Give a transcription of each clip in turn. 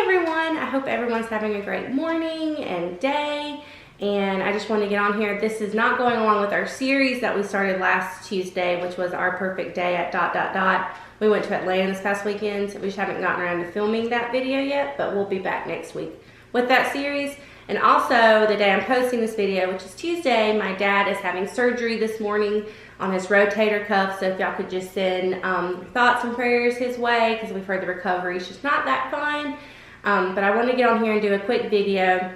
everyone, I hope everyone's having a great morning and day, and I just want to get on here. This is not going along with our series that we started last Tuesday, which was our perfect day at ... We went to Atlanta this past weekend, so we just haven't gotten around to filming that video yet, but we'll be back next week with that series. And also, the day I'm posting this video, which is Tuesday, my dad is having surgery this morning on his rotator cuff, so if y'all could just send thoughts and prayers his way, because we've heard the recovery is just not that fine. But I want to get on here and do a quick video,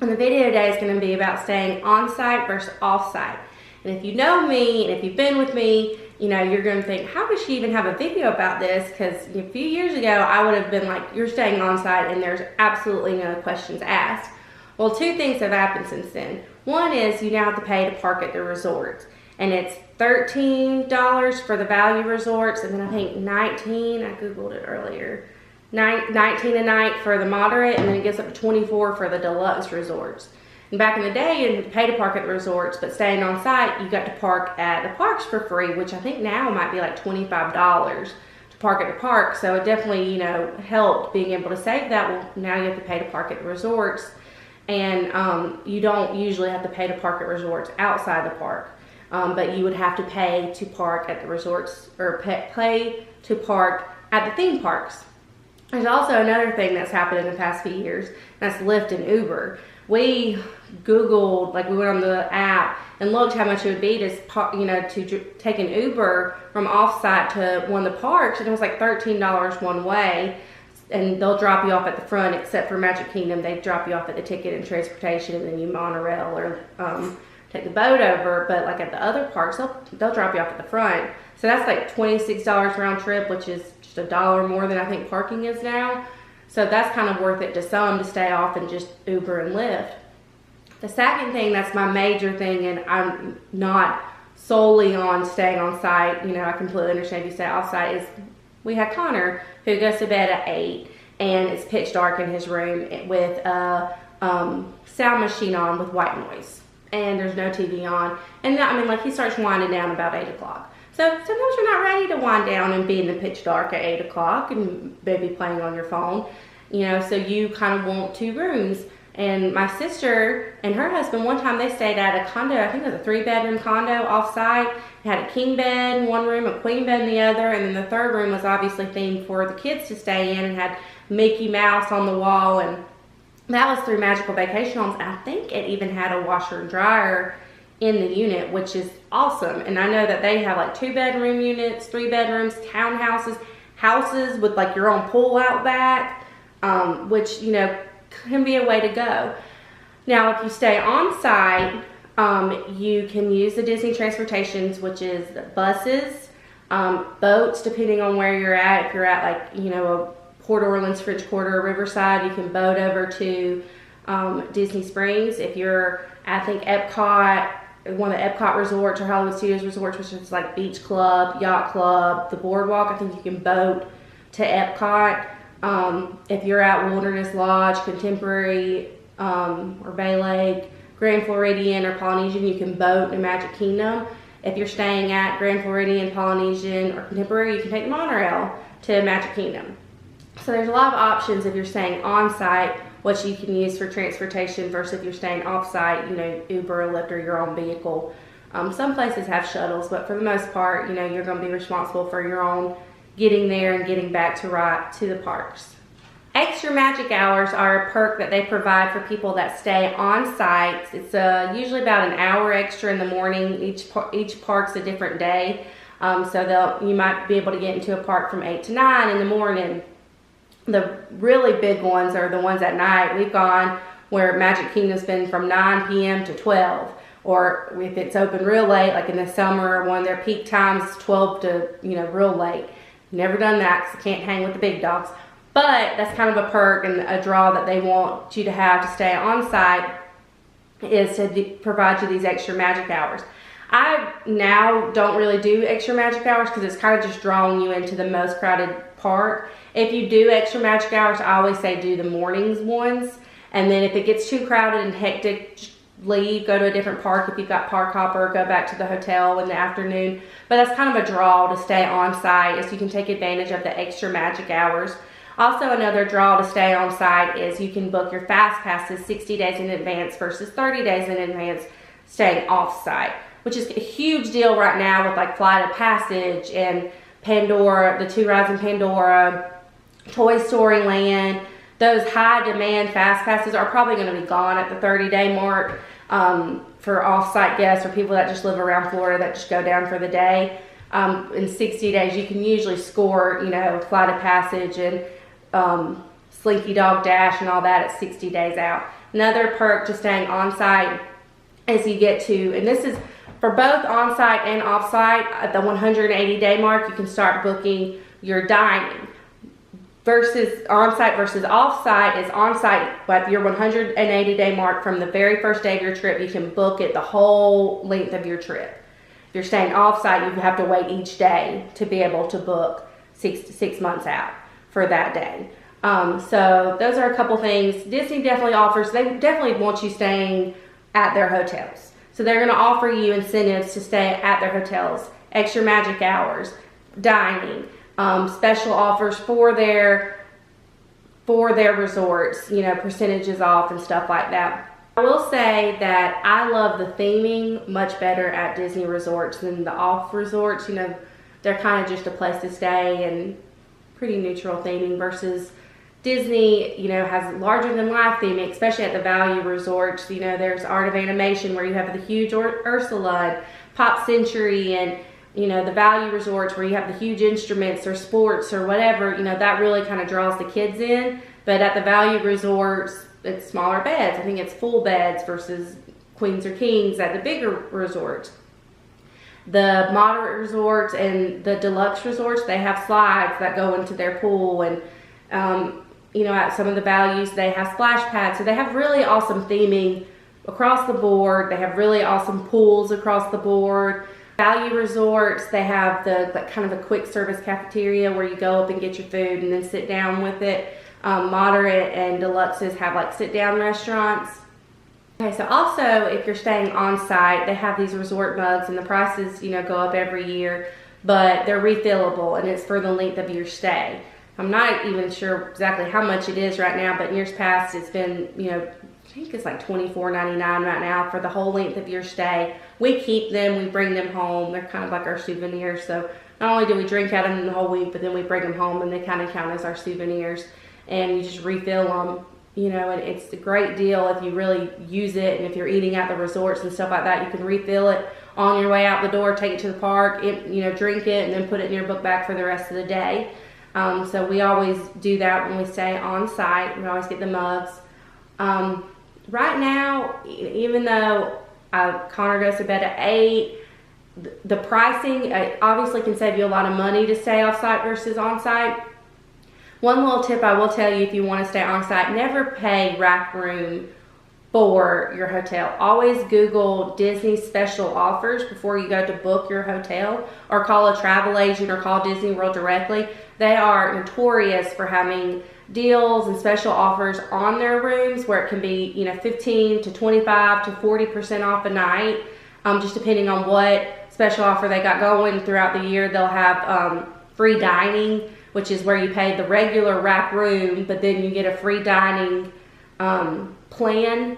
and the video today is going to be about staying on-site versus off-site. And if you know me, and if you've been with me, you know, you're going to think, how does she even have a video about this? Because a few years ago, I would have been like, you're staying on-site, and there's absolutely no questions asked. Well, two things have happened since then. One is you now have to pay to park at the resorts, and it's $13 for the value resorts, and then I think $19, I googled it earlier, $19 a night for the moderate, and then it gets up to $24 for the deluxe resorts. And back in the day, you didn't pay to park at the resorts, but staying on site, you got to park at the parks for free, which I think now might be like $25 to park at the park. So it definitely, you know, helped being able to save that. Well, now you have to pay to park at the resorts, and you don't usually have to pay to park at resorts outside the park. But you would have to pay to park at the resorts, or pay to park at the theme parks. There's also another thing that's happened in the past few years, and that's Lyft and Uber. We Googled, like we went on the app and looked how much it would be to, you know, to take an Uber from offsite to one of the parks, and it was like $13 one way. And they'll drop you off at the front, except for Magic Kingdom, they drop you off at the ticket and transportation, and then you monorail or take the boat over. But like at the other parks, they'll drop you off at the front. So that's like $26 round trip, which is just $1 more than I think parking is now. So that's kind of worth it to some to stay off and just Uber and Lyft. The second thing that's my major thing, and I'm not solely on staying on site, you know, I completely understand if you stay off site, is we had Connor, who goes to bed at 8, and it's pitch dark in his room with a sound machine on with white noise, and there's no TV on. And I mean, like, he starts winding down about 8 o'clock. So sometimes you're not ready to wind down and be in the pitch dark at 8 o'clock and maybe playing on your phone, you know, so you kind of want 2 rooms. And my sister and her husband, one time they stayed at a condo, I think it was a 3-bedroom condo off-site. It had a king bed in one room, a queen bed in the other, and then the third room was obviously themed for the kids to stay in and had Mickey Mouse on the wall. And that was through Magical Vacation Homes. And I think it even had a washer and dryer in the unit, which is awesome. And I know that they have like 2-bedroom units, 3 bedrooms, townhouses, houses with like your own pool out back, which, you know, can be a way to go. Now, if you stay on site, you can use the Disney transportations, which is the buses, boats, depending on where you're at. If you're at, like, you know, a Port Orleans, French Quarter, or Riverside, you can boat over to Disney Springs. If you're at, I think, Epcot, one of the Epcot resorts or Hollywood Studios resorts, which is like Beach Club, Yacht Club, the Boardwalk, I think you can boat to Epcot. If you're at Wilderness Lodge, Contemporary, or Bay Lake, Grand Floridian, or Polynesian, you can boat to Magic Kingdom. If you're staying at Grand Floridian, Polynesian, or Contemporary, you can take the monorail to Magic Kingdom. So there's a lot of options if you're staying on site, what you can use for transportation, versus if you're staying off site, you know, Uber or Lyft or your own vehicle. Some places have shuttles, but for the most part, you know, you're going to be responsible for your own getting there and getting back to the parks. Extra magic hours are a perk that they provide for people that stay on site. It's usually about an hour extra in the morning. Each park's a different day. So you might be able to get into a park from 8 to 9 in the morning. The really big ones are the ones at night. We've gone where Magic Kingdom's been from 9 p.m. to 12. Or if it's open real late, like in the summer, one of their peak times is 12 to, you know, real late. Never done that because I can't hang with the big dogs. But that's kind of a perk and a draw that they want you to have to stay on site, is to provide you these extra magic hours. I now don't really do extra magic hours because it's kind of just drawing you into the most crowded park. If you do extra magic hours, I always say do the mornings ones. And then if it gets too crowded and hectic, leave, go to a different park. If you've got park hopper, go back to the hotel in the afternoon. But that's kind of a draw to stay on site, is you can take advantage of the extra magic hours. Also, another draw to stay on site is you can book your fast passes 60 days in advance versus 30 days in advance staying off site, which is a huge deal right now with like Flight of Passage and Pandora, the 2 rides in Pandora, Toy Story Land. Those high demand fast passes are probably going to be gone at the 30-day mark for off-site guests or people that just live around Florida that just go down for the day. In 60 days, you can usually score, Flight of Passage and Slinky Dog Dash and all that at 60 days out. Another perk to staying on-site is you get to, and this is for both on-site and off-site, at the 180-day mark, you can start booking your dining. Versus on-site versus off-site is on-site, but your 180-day mark from the very first day of your trip, you can book it the whole length of your trip. If you're staying off-site, you have to wait each day to be able to book 6 months out for that day. So those are a couple things. Disney definitely offers, they definitely want you staying at their hotels. So they're going to offer you incentives to stay at their hotels, extra magic hours, dining, special offers for their resorts, percentages off and stuff like that. I will say that I love the theming much better at Disney resorts than the off resorts. They're kind of just a place to stay and pretty neutral theming versus Disney, has larger than life theming, especially at the value resorts. There's Art of Animation where you have the huge Ursula and Pop Century and the value resorts where you have the huge instruments or sports or whatever, that really kind of draws the kids in. But at the value resorts, it's smaller beds. I think it's full beds versus queens or kings at the bigger resorts. The moderate resorts and the deluxe resorts, they have slides that go into their pool. And, at some of the values, they have splash pads. So they have really awesome theming across the board. They have really awesome pools across the board. Value resorts, they have kind of a quick service cafeteria where you go up and get your food and then sit down with it. Moderate and deluxes have sit down restaurants. Okay, so also if you're staying on site, they have these resort mugs and the prices, go up every year, but they're refillable and it's for the length of your stay. I'm not even sure exactly how much it is right now, but in years past it's been, I think it's like $24.99 right now for the whole length of your stay. We keep them, we bring them home. They're kind of like our souvenirs. So not only do we drink out of them the whole week, but then we bring them home and they kind of count as our souvenirs. And you just refill them, and it's a great deal if you really use it. And if you're eating at the resorts and stuff like that, you can refill it on your way out the door, take it to the park, drink it, and then put it in your book bag for the rest of the day. So we always do that when we stay on site. We always get the mugs. Right now, even though Connor goes to bed at 8, the pricing obviously can save you a lot of money to stay off-site versus on-site. One little tip I will tell you if you want to stay on-site, never pay rack room for your hotel. Always Google Disney special offers before you go to book your hotel, or call a travel agent or call Disney World directly. They are notorious for having deals and special offers on their rooms where it can be 15 to 25 to 40% off a night, just depending on what special offer they got going throughout the year. They'll have free dining, which is where you pay the regular rack room, but then you get a free dining plan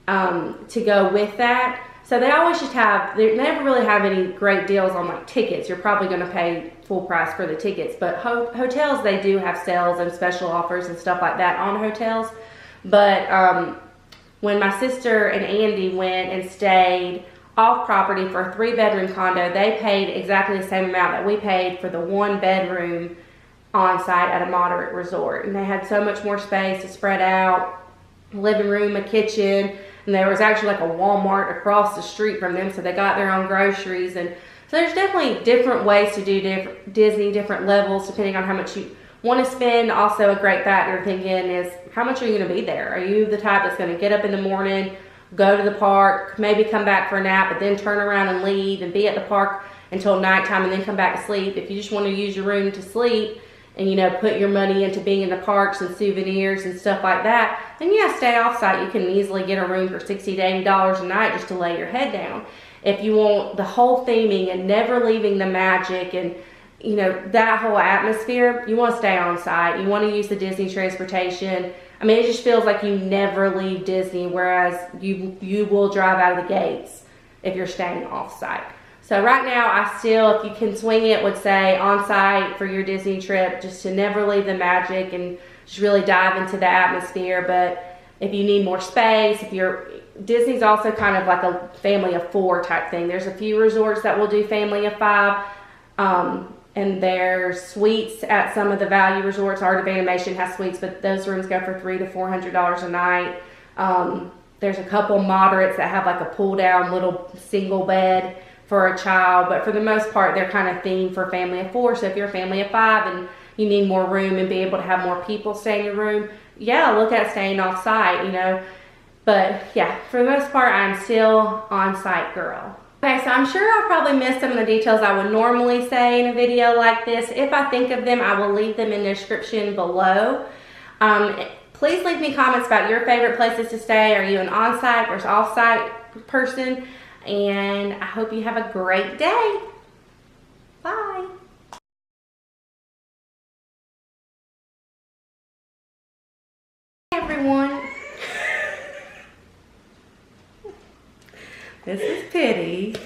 to go with that. So they always just they never really have any great deals on tickets. You're probably going to pay full price for the tickets, but hotels, they do have sales and special offers and stuff like that on hotels. But when my sister and Andy went and stayed off property for a 3-bedroom condo, they paid exactly the same amount that we paid for the 1-bedroom on site at a moderate resort. And they had so much more space to spread out, a living room, a kitchen, and there was actually a Walmart across the street from them, so they got their own groceries. And so there's definitely different ways to do Disney, different levels depending on how much you want to spend. Also, a great factor thinking is, how much are you going to be there? Are you the type that's going to get up in the morning, go to the park, maybe come back for a nap, but then turn around and leave and be at the park until nighttime and then come back to sleep? If you just want to use your room to sleep and put your money into being in the parks and souvenirs and stuff like that, then stay off site. You can easily get a room for $60 to $80 a night just to lay your head down. If you want the whole theming and never leaving the magic and you know, that whole atmosphere, you want to stay on site. You want to use the Disney transportation. I mean, it just feels like you never leave Disney, whereas you will drive out of the gates if you're staying off site. So right now, I still, if you can swing it, would say on site for your Disney trip, just to never leave the magic and just really dive into the atmosphere. But if you need more space, Disney's also kind of like a family of 4 type thing. There's a few resorts that will do family of 5. And there's suites at some of the value resorts. Art of Animation has suites, but those rooms go for $300 to $400 a night. There's a couple moderates that have like a pull down little single bed for a child, but for the most part, they're kind of themed for family of 4. So if you're a family of 5 and you need more room and be able to have more people stay in your room, yeah, look at staying off site, you know. But yeah, for the most part, I'm still on site girl. Okay, so I'm sure I'll probably miss some of the details I would normally say in a video like this. If I think of them, I will leave them in the description below. Please leave me comments about your favorite places to stay. Are you an on-site versus off-site person? And I hope you have a great day. Bye. Hey everyone. This is Pity.